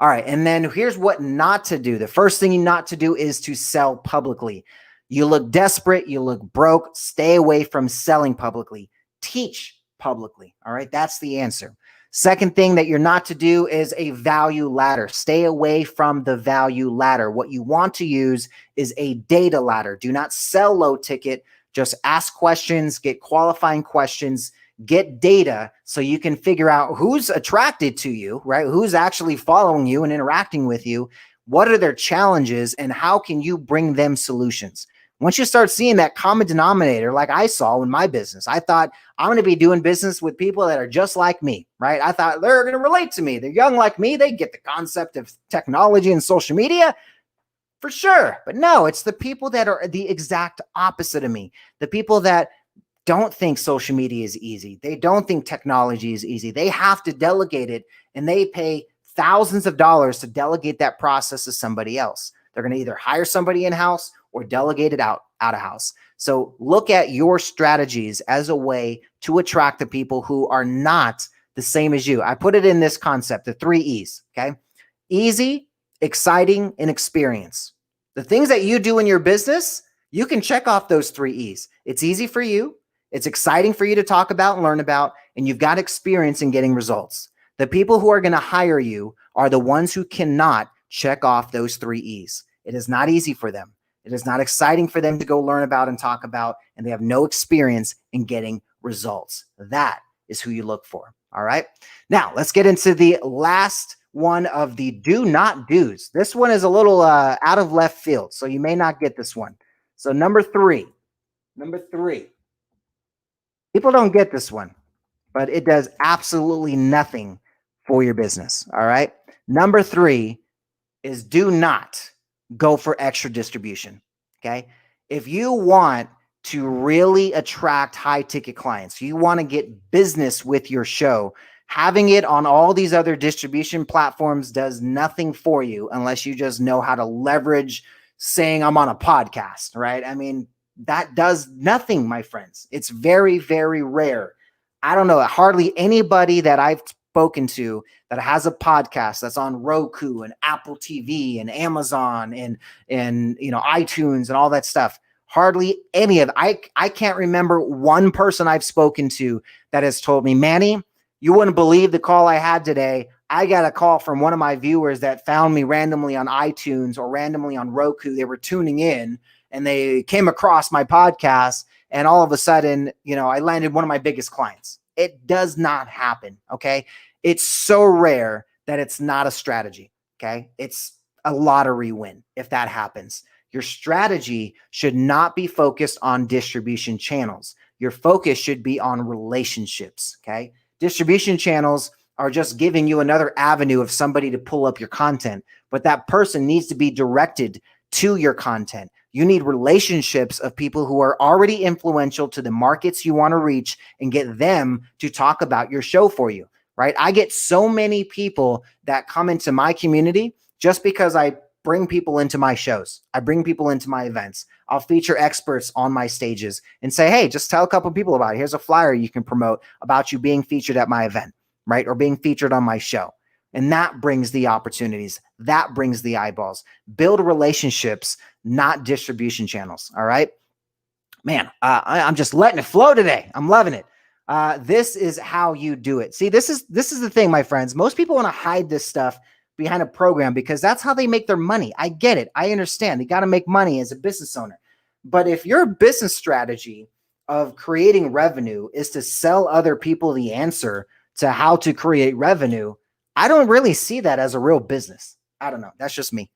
All right. And then here's what not to do. The first thing not to do is to sell publicly. You look desperate. You look broke. Stay away from selling publicly. teach publicly. All right. That's the answer. Second thing that you're not to do is a value ladder. Stay away from the value ladder. What you want to use is a data ladder. Do not sell low ticket. Just ask questions, get qualifying questions, get data so you can figure out who's attracted to you, right? Who's actually following you and interacting with you. What are their challenges and how can you bring them solutions? Once you start seeing that common denominator, like I saw in my business, I thought I'm going to be doing business with people that are just like me, right? I thought they're going to relate to me. They're young like me. They get the concept of technology and social media for sure. But no, it's the people that are the exact opposite of me. The people that don't think social media is easy. They don't think technology is easy. They have to delegate it and they pay thousands of dollars to delegate that process to somebody else. They're going to either hire somebody in-house or delegate it out of house. So look at your strategies as a way to attract the people who are not the same as you. I put it in this concept, the 3 E's, okay? Easy, exciting, and experience. The things that you do in your business, you can check off those 3 E's. It's easy for you, it's exciting for you to talk about and learn about, and you've got experience in getting results. The people who are going to hire you are the ones who cannot check off those 3 E's. It is not easy for them. It is not exciting for them to go learn about and talk about, and they have no experience in getting results. That is who you look for. All right. Now let's get into the last one of the do not do's. This one is a little out of left field, so you may not get this one. So number three, people don't get this one, but it does absolutely nothing for your business. All right. Number 3 is do not go for extra distribution. Okay. If you want to really attract high ticket clients, you want to get business with your show, having it on all these other distribution platforms does nothing for you unless you just know how to leverage saying I'm on a podcast, right? I mean, that does nothing, my friends. It's very, very rare. I don't know, hardly anybody that I've spoken to that has a podcast that's on Roku and Apple TV and Amazon and iTunes and all that stuff. Hardly any of I can't remember one person I've spoken to that has told me, Manny, you wouldn't believe the call I had today. I got a call from one of my viewers that found me randomly on iTunes or randomly on Roku. They were tuning in and they came across my podcast, and all of a sudden, I landed one of my biggest clients. It does not happen. Okay. It's so rare that it's not a strategy. Okay. It's a lottery win if that happens. Your strategy should not be focused on distribution channels. Your focus should be on relationships. Okay. Distribution channels are just giving you another avenue of somebody to pull up your content, but that person needs to be directed to your content. You need relationships of people who are already influential to the markets you want to reach and get them to talk about your show for you, right? I get so many people that come into my community just because I bring people into my shows. I bring people into my events. I'll feature experts on my stages and say, hey, just tell a couple of people about it. Here's a flyer you can promote about you being featured at my event, right? Or being featured on my show. And that brings the opportunities. That brings the eyeballs. Build relationships, not distribution channels. All right, man, I'm just letting it flow today. I'm loving it. This is how you do it. See, this is the thing, my friends. Most people want to hide this stuff behind a program because that's how they make their money. I get it. I understand. You got to make money as a business owner. But if your business strategy of creating revenue is to sell other people the answer to how to create revenue, I don't really see that as a real business. I don't know. That's just me.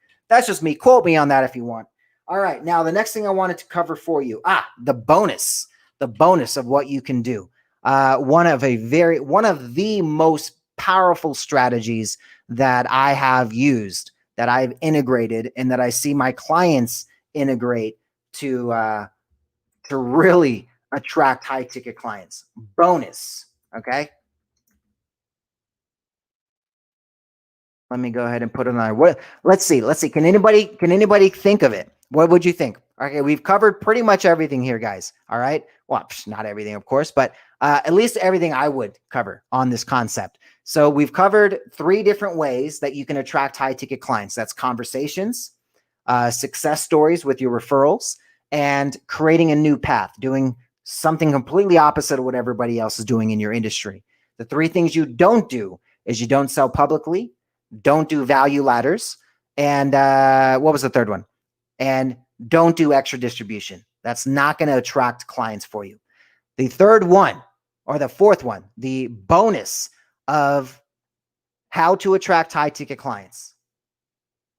Quote me on that if you want. All right. Now, the next thing I wanted to cover for you, the bonus of what you can do. One of the most powerful strategies that I have used, that I've integrated, and that I see my clients integrate to really attract high ticket clients. Bonus. Okay. Let me go ahead and put it on. Let's see. Can anybody think of it? What would you think? Okay, we've covered pretty much everything here, guys. All right. Well, not everything, of course, but at least everything I would cover on this concept. So we've covered 3 different ways that you can attract high ticket clients. That's conversations, success stories with your referrals, and creating a new path, doing something completely opposite of what everybody else is doing in your industry. The 3 things you don't do is you don't sell publicly, don't do value ladders, and what was the third one? And don't do extra distribution. That's not going to attract clients for you. The third one, or the fourth one, the bonus of how to attract high ticket clients.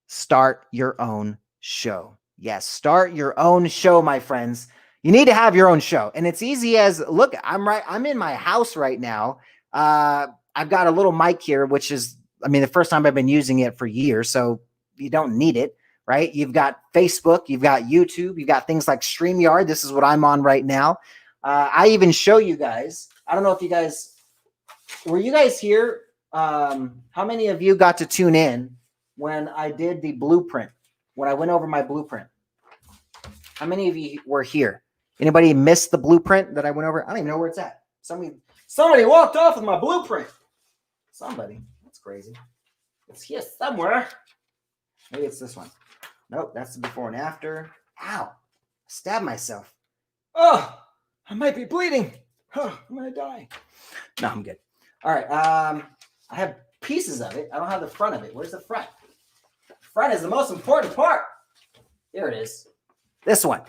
Start your own show. Yes, start your own show, my friends. You need to have your own show. And it's easy as, look, I'm in my house right now. I've got a little mic here, which is, the first time I've been using it for years. So you don't need it, right? You've got Facebook, you've got YouTube, you've got things like StreamYard. This is what I'm on right now. I even show you guys. I don't know if you guys, were you guys here? How many of you got to tune in when I did the blueprint, when I went over my blueprint? How many of you were here? Anybody missed the blueprint that I went over? I don't even know where it's at. Somebody walked off with my blueprint. Somebody. That's crazy. It's here somewhere. Maybe it's this one. Nope, that's the before and after. Ow. I stabbed myself. Oh, I might be bleeding. Oh, I'm going to die. No, I'm good. All right. I have pieces of it. I don't have the front of it. Where's the front? Front is the most important part. Here it is. This one.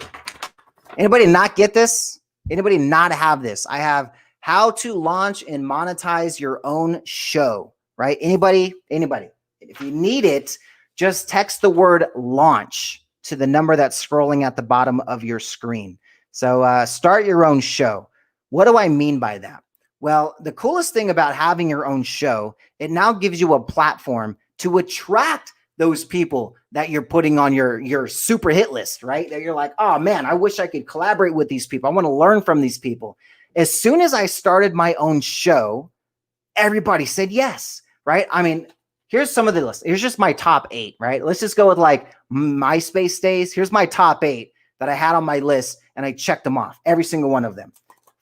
Anybody not get this? Anybody not have this? I have how to launch and monetize your own show, right? Anybody? If you need it, just text the word launch to the number that's scrolling at the bottom of your screen. So start your own show. What do I mean by that? Well, the coolest thing about having your own show, it now gives you a platform to attract those people that you're putting on your super hit list, right? That you're like, oh man, I wish I could collaborate with these people. I want to learn from these people. As soon as I started my own show, everybody said yes, right? Here's some of the list. Here's just my top 8, right? Let's just go with like MySpace days. Here's my top 8 that I had on my list, and I checked them off, every single one of them.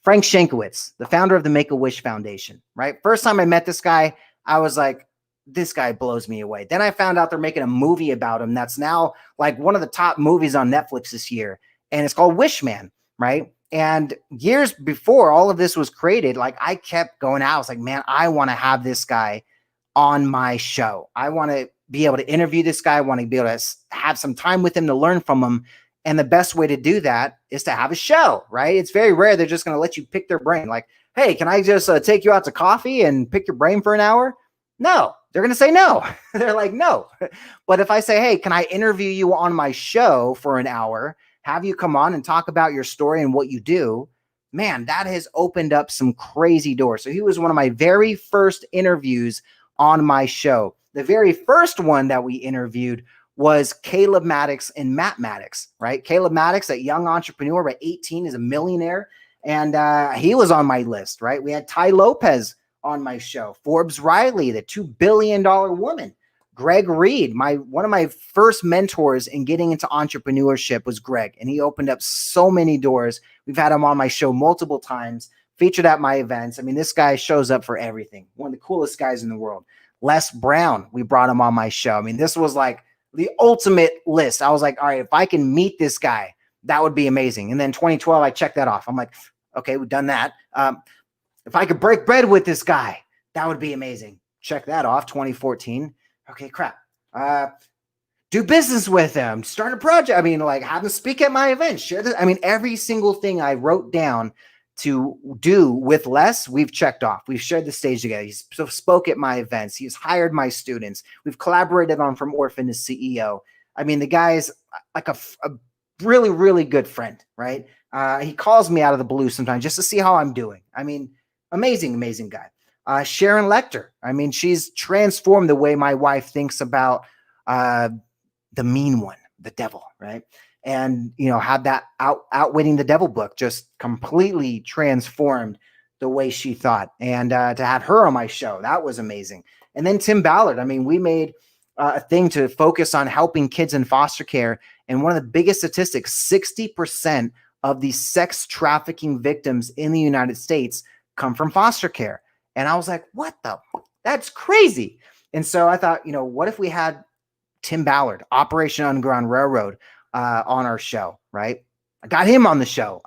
Frank Shankowitz, the founder of the Make-A-Wish Foundation, right? First time I met this guy, I was like, this guy blows me away. Then I found out they're making a movie about him that's now like one of the top movies on Netflix this year, and it's called Wishman, right? And years before all of this was created, like I kept going out. I was like, man, I want to have this guy on my show. I want to be able to interview this guy. I want to be able to have some time with him to learn from him. And the best way to do that is to have a show, right? It's very rare they're just going to let you pick their brain. Like, hey, can I just take you out to coffee and pick your brain for an hour? No, they're going to say no. They're like, no. But if I say, hey, can I interview you on my show for an hour, have you come on and talk about your story and what you do, man, that has opened up some crazy doors. So he was one of my very first interviews on my show. The very first one that we interviewed was Caleb Maddox and Matt Maddox, right? Caleb Maddox, that young entrepreneur, by 18 is a millionaire. And he was on my list, right? We had Ty Lopez on my show, Forbes Riley, the $2 billion woman, Greg Reed, one of my first mentors in getting into entrepreneurship was Greg, and he opened up so many doors. We've had him on my show multiple times, featured at my events. This guy shows up for everything. One of the coolest guys in the world. Les Brown, we brought him on my show. This was like the ultimate list. I was like, all right, if I can meet this guy, that would be amazing. And then 2012, I checked that off. I'm like, okay, we've done that. If I could break bread with this guy, that would be amazing. Check that off. 2014. Okay, crap. Do business with them. Start a project. Have them speak at my events. Share this. Every single thing I wrote down to do with Les, we've checked off. We've shared the stage together. He's spoke at my events. He's hired my students. We've collaborated on From Orphan to CEO. The guy is like a really, really good friend, right? He calls me out of the blue sometimes just to see how I'm doing. Amazing, amazing guy. Sharon Lecter. She's transformed the way my wife thinks about the mean one, the devil, right? And, had that Outwitting the Devil book just completely transformed the way she thought. And to have her on my show, that was amazing. And then Tim Ballard. We made a thing to focus on helping kids in foster care. And one of the biggest statistics, 60% of the sex trafficking victims in the United States come from foster care. And I was like, that's crazy. And so I thought, what if we had Tim Ballard, Operation Underground Railroad, on our show, right? I got him on the show.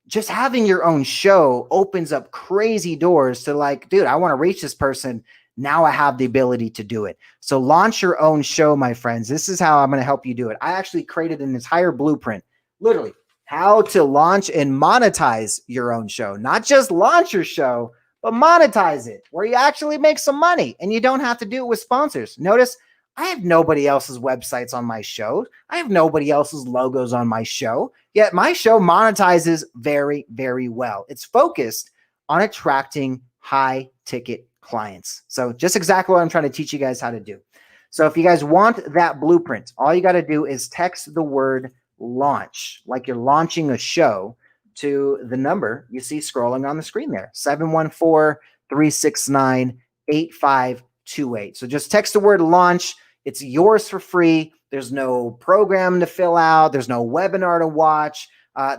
just having your own show opens up crazy doors to like, dude, I want to reach this person. Now I have the ability to do it. So launch your own show, my friends. This is how I'm going to help you do it. I actually created an entire blueprint, literally how to launch and monetize your own show, not just launch your show, but monetize it where you actually make some money and you don't have to do it with sponsors. Notice I have nobody else's websites on my show. I have nobody else's logos on my show, yet my show monetizes very, very well. It's focused on attracting high ticket clients. So just exactly what I'm trying to teach you guys how to do. So if you guys want that blueprint, all you got to do is text the word launch, like you're launching a show, to the number you see scrolling on the screen there, 714-369-8528. So just text the word launch. It's yours for free. There's no program to fill out. There's no webinar to watch.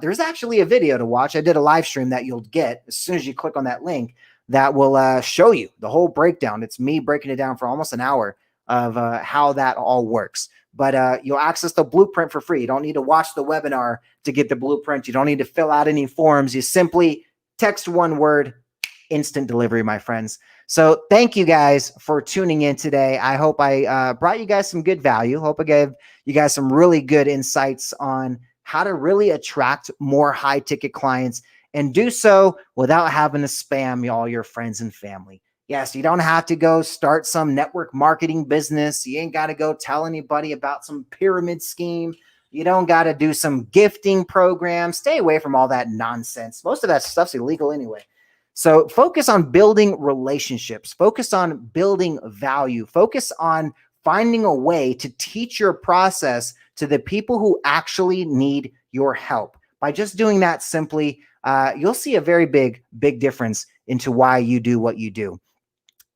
There's actually a video to watch. I did a live stream that you'll get as soon as you click on that link that will show you the whole breakdown. It's me breaking it down for almost an hour of how that all works. But you'll access the blueprint for free. You don't need to watch the webinar to get the blueprint. You don't need to fill out any forms. You simply text one word, instant delivery, my friends. So thank you guys for tuning in today. I hope I brought you guys some good value. Hope I gave you guys some really good insights on how to really attract more high ticket clients and do so without having to spam all your friends and family. Yes, you don't have to go start some network marketing business. You ain't got to go tell anybody about some pyramid scheme. You don't got to do some gifting program. Stay away from all that nonsense. Most of that stuff's illegal anyway. So focus on building relationships. Focus on building value. Focus on finding a way to teach your process to the people who actually need your help. By just doing that simply, you'll see a very big difference into why you do what you do.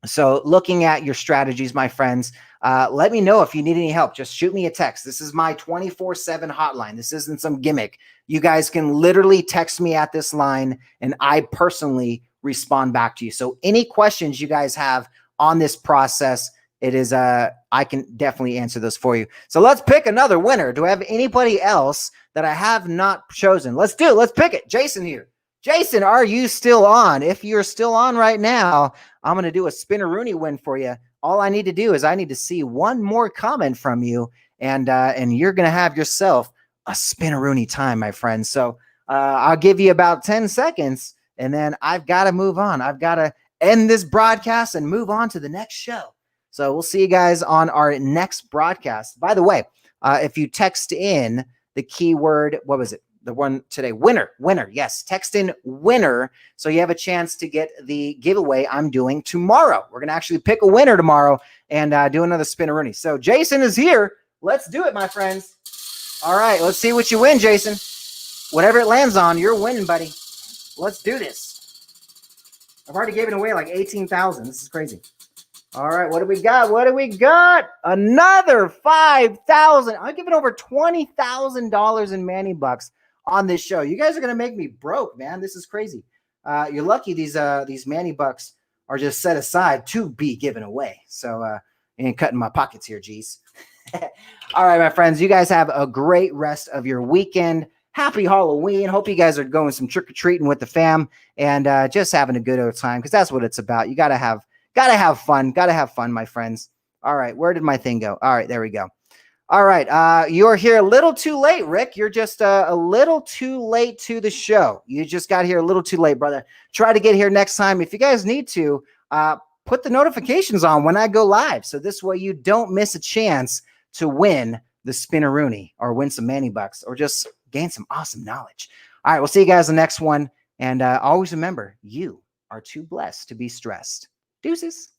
So looking at your strategies, my friends, let me know if you need any help. Just shoot me a text. This is my 24/7 hotline. This isn't some gimmick. You guys can literally text me at this line and I personally respond back to you. So any questions you guys have on this process, it is I can definitely answer those for you. So let's pick another winner. Do I have anybody else that I have not chosen? Let's do it. Let's pick it. Jason here. Jason, are you still on? If you're still on right now, I'm going to do a Spinaroonie win for you. All I need to do is I need to see one more comment from you, and you're going to have yourself a Spinaroonie time, my friend. So I'll give you about 10 seconds, and then I've got to move on. I've got to end this broadcast and move on to the next show. So we'll see you guys on our next broadcast. By the way, if you text in the keyword, what was it? The one today, winner. Yes, text in winner so you have a chance to get the giveaway I'm doing tomorrow. We're going to actually pick a winner tomorrow and do another Spinaroonie. So Jason is here. Let's do it, my friends. All right, let's see what you win, Jason. Whatever it lands on, you're winning, buddy. Let's do this. I've already given away like 18,000. This is crazy. All right, what do we got? Another 5,000. I'm giving over $20,000 in Manny bucks on this show. You guys are gonna make me broke, man. This is crazy. You're lucky these Manny bucks are just set aside to be given away. So you ain't cutting my pockets here, geez. All right, my friends, you guys have a great rest of your weekend. Happy Halloween. Hope you guys are going some trick-or-treating with the fam and just having a good old time, because that's what it's about. You gotta have fun. My friends. All right, where did my thing go? All right, there we go. All right, you're here a little too late, Rick. You're just a little too late to the show. You just got here a little too late, brother. Try to get here next time. If you guys need to, put the notifications on when I go live, so this way you don't miss a chance to win the Spinaroonie or win some Manny bucks or just gain some awesome knowledge. All right, we'll see you guys in the next one. And always remember, you are too blessed to be stressed. Deuces.